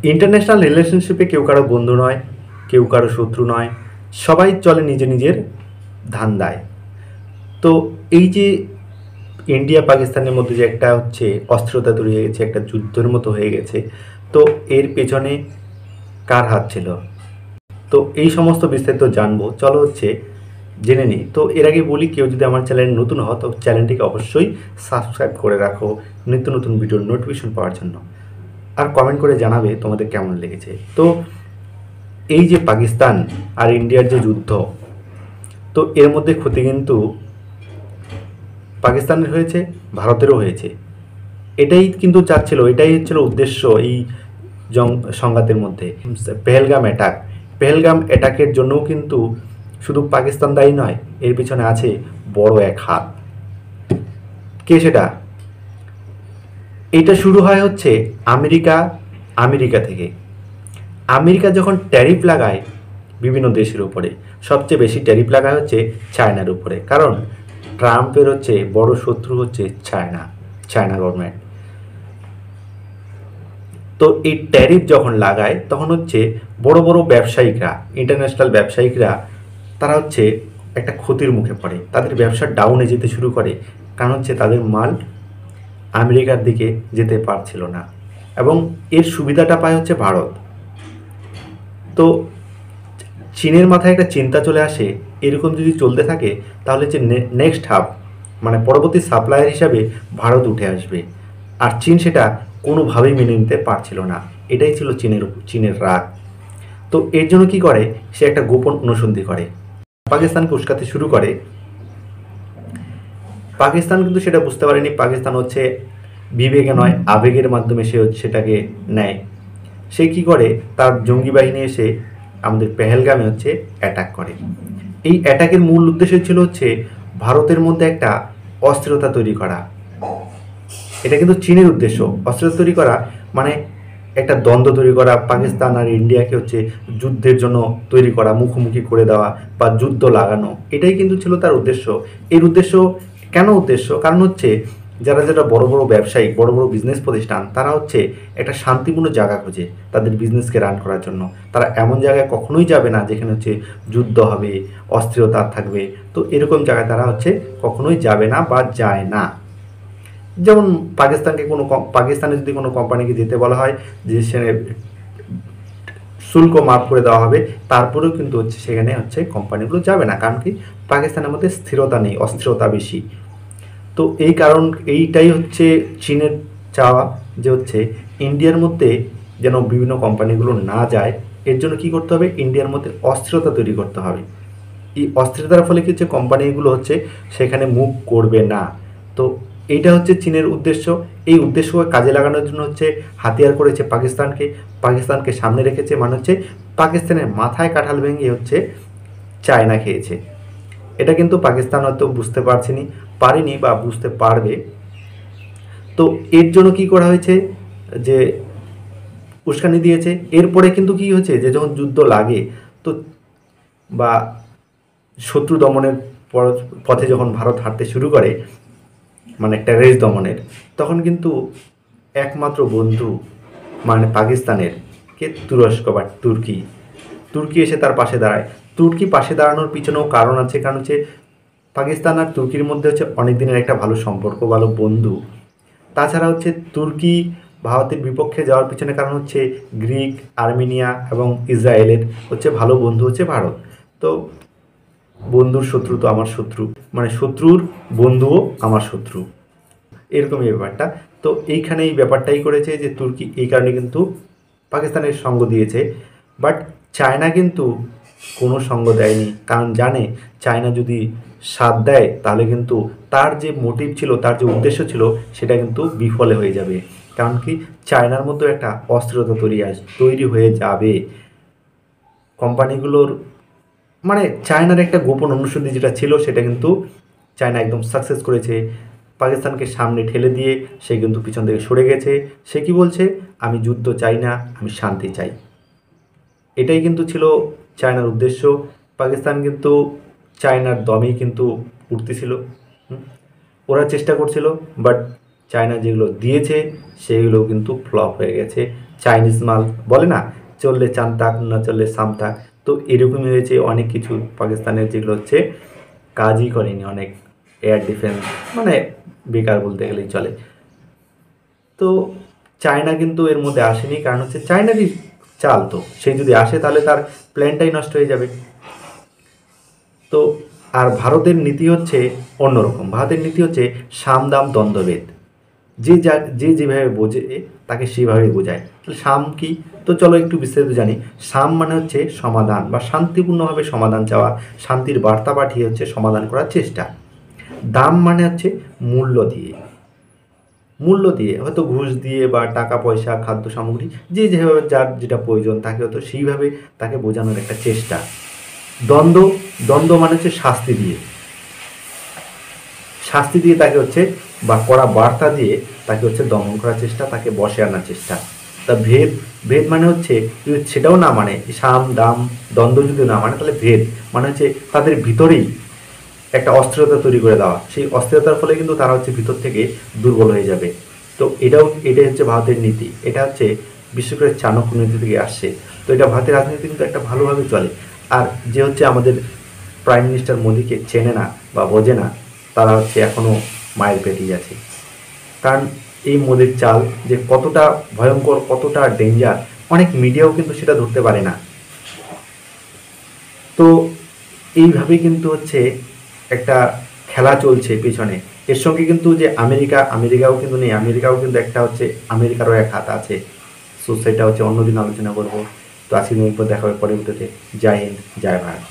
International রিলেশনশিপে কেউ কারো বন্ধু নয়, কেউ কারো শত্রু নয়, সবাই চলে নিজের নিজের ধান্দায়। তো এই যে ইন্ডিয়া পাকিস্তানের মধ্যে যে একটা হচ্ছে অস্থিরতা তৈরি হয়ে গেছে, একটা যুদ্ধের মতো হয়ে গেছে, তো এর পেছনে কার হাত ছিল? তো এই সমস্ত বিস্তারিত জানবো, চলো হচ্ছে জেনে নিই। তো এর আগে বলি, কেউ যদি আমার চ্যানেলে নতুন হও তো চ্যানেলটিকে অবশ্যই সাবস্ক্রাইব করে রাখো নিত্য নতুন ভিডিওর নোটিফিকেশন পাওয়ার জন্য, আর কমেন্ট করে জানাবে তোমাদের কেমন লেগেছে। তো এই যে পাকিস্তান আর ইন্ডিয়ার যে যুদ্ধ, তো এর মধ্যে ক্ষতি কিন্তু পাকিস্তানের হয়েছে, ভারতেরও হয়েছে। এটাই কিন্তু চাচ্ছিল, এটাই হচ্ছিল উদ্দেশ্য এই সংঘাতের মধ্যে। পেহেলগাম অ্যাটাকের জন্যও কিন্তু শুধু পাকিস্তান দায়ী নয়, এর পিছনে আছে বড় এক হাত। কে সেটা? এটা শুরু হয় হচ্ছে আমেরিকা থেকে। আমেরিকা যখন ট্যারিফ লাগায় বিভিন্ন দেশের উপরে, সবচেয়ে বেশি ট্যারিফ লাগায় হচ্ছে চায়নার উপরে, কারণ ট্রাম্পের হচ্ছে বড় শত্রু হচ্ছে চায়না গভর্নমেন্ট। তো এই ট্যারিফ যখন লাগায় তখন হচ্ছে বড় বড় ব্যবসায়িকরা, ইন্টারন্যাশনাল ব্যবসায়িকরা, তারা হচ্ছে একটা ক্ষতির মুখে পড়ে, তাদের ব্যবসা ডাউনে যেতে শুরু করে, কারণ হচ্ছে তাদের মাল আমেরিকার দিকে যেতে পারছিল না, এবং এর সুবিধাটা পায় হচ্ছে ভারত। তো চীনের মাথায় একটা চিন্তা চলে আসে, এরকম যদি চলতে থাকে তাহলে যে নেক্সট হাব, মানে পরবর্তী সাপ্লায়ার হিসাবে ভারত উঠে আসবে, আর চীন সেটা কোনোভাবেই মেনে নিতে পারছিল না। এটাই ছিল চীনের রাগ। তো এর জন্য কি করে, সে একটা গোপন অনুসন্ধি করে, পাকিস্তানকে উস্কাতে শুরু করে। পাকিস্তান কিন্তু সেটা বুঝতে পারেনি, পাকিস্তান হচ্ছে বিবেকে নয় আবেগের মাধ্যমে সে সেটাকে নেয়। সে কি করে, তার জঙ্গি বাহিনী এসে আমাদের পেহেলগামে হচ্ছে অ্যাটাক করে। এই অ্যাটাকের মূল উদ্দেশ্য ছিল হচ্ছে ভারতের মধ্যে একটা অস্থিরতা তৈরি করা। এটা কিন্তু চীনের উদ্দেশ্য, অস্থিরতা তৈরি করা মানে একটা দ্বন্দ্ব তৈরি করা, পাকিস্তান আর ইন্ডিয়াকে হচ্ছে যুদ্ধের জন্য তৈরি করা, মুখোমুখি করে দেওয়া বা যুদ্ধ লাগানো, এটাই কিন্তু ছিল তার উদ্দেশ্য। এর উদ্দেশ্য কেন উদ্দেশ্য? কারণ হচ্ছে যারা বড় বড় ব্যবসায়ী, বড় বড় বিজনেস প্রতিষ্ঠান, তারা হচ্ছে একটা শান্তিপূর্ণ জায়গা খোঁজে তাদের বিজনেসকে রান করার জন্য। তারা এমন জায়গায় কখনোই যাবে না যেখানে হচ্ছে যুদ্ধ হবে, অস্থিরতা থাকবে। তো এরকম জায়গায় তারা হচ্ছে কখনোই যাবে না বা যায় না। যেমন পাকিস্তানে যদি কোনো কোম্পানিকে যেতে বলা হয় যে সে শুল্ক মাফ করে দেওয়া হবে, তারপরেও কিন্তু হচ্ছে সেখানে হচ্ছে কোম্পানিগুলো যাবে না, কারণ কি পাকিস্তানের মধ্যে স্থিরতা নেই, অস্থিরতা বেশি। তো এইটাই হচ্ছে চীনের চাওয়া, যে হচ্ছে ইন্ডিয়ার মধ্যে যেন বিভিন্ন কোম্পানিগুলো না যায়। এর জন্য কি করতে হবে, ইন্ডিয়ার মধ্যে অস্থিরতা তৈরি করতে হবে। এই অস্থিরতার ফলে কি হচ্ছে, কোম্পানিগুলো হচ্ছে সেখানে মুভ করবে না। তো এইটা হচ্ছে চীনের উদ্দেশ্য। এই উদ্দেশ্যকে কাজে লাগানোর জন্য হচ্ছে হাতিয়ার করেছে পাকিস্তানকে সামনে রেখেছে, মানে হচ্ছে পাকিস্তানের মাথায় কাঁঠাল ভেঙে হচ্ছে চায়না খেয়েছে। এটা কিন্তু পাকিস্তান হয়তো বুঝতে পারেনি বা বুঝতে পারবে। তো এর জন্য কি করা হয়েছে, যে উস্কানি দিয়েছে। এরপরে কিন্তু কি হয়েছে, যে যখন যুদ্ধ লাগে তো বা শত্রু দমনের পথে যখন ভারত হাঁটতে শুরু করে, মানে একটা রেস দমনের, তখন কিন্তু একমাত্র বন্ধু মানে পাকিস্তানের কে, তুরস্ক বা তুর্কি এসে তার পাশে দাঁড়ায়। তুর্কি পাশে দাঁড়ানোর পিছনেও কারণ আছে, কারণ হচ্ছে পাকিস্তান আর তুর্কির মধ্যে হচ্ছে অনেক দিনের একটা ভালো সম্পর্ক, ভালো বন্ধু। তাছাড়া হচ্ছে তুর্কি ভারতের বিপক্ষে যাওয়ার পিছনে কারণ হচ্ছে গ্রিক, আর্মেনিয়া এবং ইসরায়েলের হচ্ছে ভালো বন্ধু হচ্ছে ভারত। তো বন্ধুর শত্রু তো আমার শত্রু, মানে শত্রুর বন্ধুও আমার শত্রু, এরকমই ব্যাপারটা। তো এইখানে এই ব্যাপারটাই করেছে যে তুর্কি এই কারণে কিন্তু পাকিস্তানের সঙ্গ দিয়েছে। বাট চায়না কিন্তু কোনো সঙ্গ দেয়নি, কারণ জানে চায়না যদি সাথ দেয় তাহলে কিন্তু তার যে মোটিভ ছিল, তার যে উদ্দেশ্য ছিল, সেটা কিন্তু বিফলে হয়ে যাবে। কারণ কি, চায়নার মধ্যে একটা অস্থিরতা তৈরি হয়ে যাবে। কোম্পানিগুলোর মানে চায়নার একটা গোপন অনুসন্ধি যেটা ছিল, সেটা কিন্তু চায়না একদম সাকসেস করেছে। পাকিস্তানকে সামনে ঠেলে দিয়ে সে কিন্তু পিছন থেকে সরে গেছে। সে কি বলছে, আমি যুদ্ধ চাই না, আমি শান্তি চাই। এটাই কিন্তু ছিল চায়নার উদ্দেশ্য। পাকিস্তান কিন্তু চায়নার দমেই কিন্তু উঠতেছিল। ওরা চেষ্টা করছিল, বাট চায়না যেগুলো দিয়েছে সেগুলো কিন্তু ফ্লপ হয়ে গেছে। চাইনিজ মাল বলে না, চললে চান তাক না চললে সাম তাক, তো এরকমই হয়েছে। অনেক কিছু পাকিস্তানের যেগুলো হচ্ছে কাজই করেনি, অনেক এয়ার ডিফেন্স মানে বেকার বলতে গেলেই চলে। তো চায়না কিন্তু এর মধ্যে আসেনি, কারণ হচ্ছে চায়নারই চাল, তো সে যদি আসে তাহলে তার প্ল্যানটাই নষ্ট হয়ে যাবে। তো আর ভারতের নীতি হচ্ছে অন্যরকম। ভারতের নীতি হচ্ছে সাম দাম দ্বন্দ্বভেদ, যে যেভাবে বোঝে তাকে সেভাবেই বোঝায়। তাহলে সাম কি? তো চলো একটু বিস্তারিত জানি। সাম মানে হচ্ছে সমাধান বা শান্তিপূর্ণভাবে সমাধান চাওয়া, শান্তির বার্তা পাঠিয়ে হচ্ছে সমাধান করার চেষ্টা। দাম মানে হচ্ছে মূল্য দিয়ে, হয়তো ঘুষ দিয়ে বা টাকা পয়সা খাদ্য সামগ্রী, যে যেভাবে যার যেটা প্রয়োজন তাকে হয়তো সেইভাবে তাকে বোঝানোর একটা চেষ্টা। দ্বন্দ্ব, মানে হচ্ছে শাস্তি দিয়ে তাকে হচ্ছে বা কড়া বার্তা দিয়ে তাকে হচ্ছে দমন করার চেষ্টা, তাকে বশে আনার চেষ্টা। তা ভেদ মানে হচ্ছে যদি সেটাও না মানে, সাম দাম দ্বন্দ্ব যদি না মানে, তাহলে ভেদ মানে হচ্ছে তাদের ভিতরেই একটা অস্থিরতা তৈরি করে দেওয়া। সেই অস্থিরতার ফলে কিন্তু তারা হচ্ছে ভিতর থেকে দুর্বল হয়ে যাবে। তো এটাই হচ্ছে ভারতের নীতি। এটা হচ্ছে বিশেষ করে চাণক্য নীতি থেকে আসছে। তো এটা ভারতের রাজনীতি কিন্তু একটা ভালোভাবে চলে। আর যে হচ্ছে আমাদের প্রাইম মিনিস্টার মোদিকে চেনে না বা বোঝে না, তারা হচ্ছে এখনও মায়ের পেটেই আছে। কারণ এই মোদির চাল যে কতটা ভয়ঙ্কর, কতটা ডেঞ্জার, অনেক মিডিয়াও কিন্তু সেটা ধরতে পারে না। তো এইভাবেই কিন্তু হচ্ছে একটা খেলা চলছে পেছনে। এর সঙ্গে কিন্তু যে আমেরিকাও কিন্তু নেই, আমেরিকাও কিন্তু একটা হচ্ছে, আমেরিকারও এক হাত আছে। সো সেটা হচ্ছে অন্যদিন আলোচনা করবো। তো আজকে দেখা হবে পরবর্তীতে। জয় হিন্দ, জয় ভারত।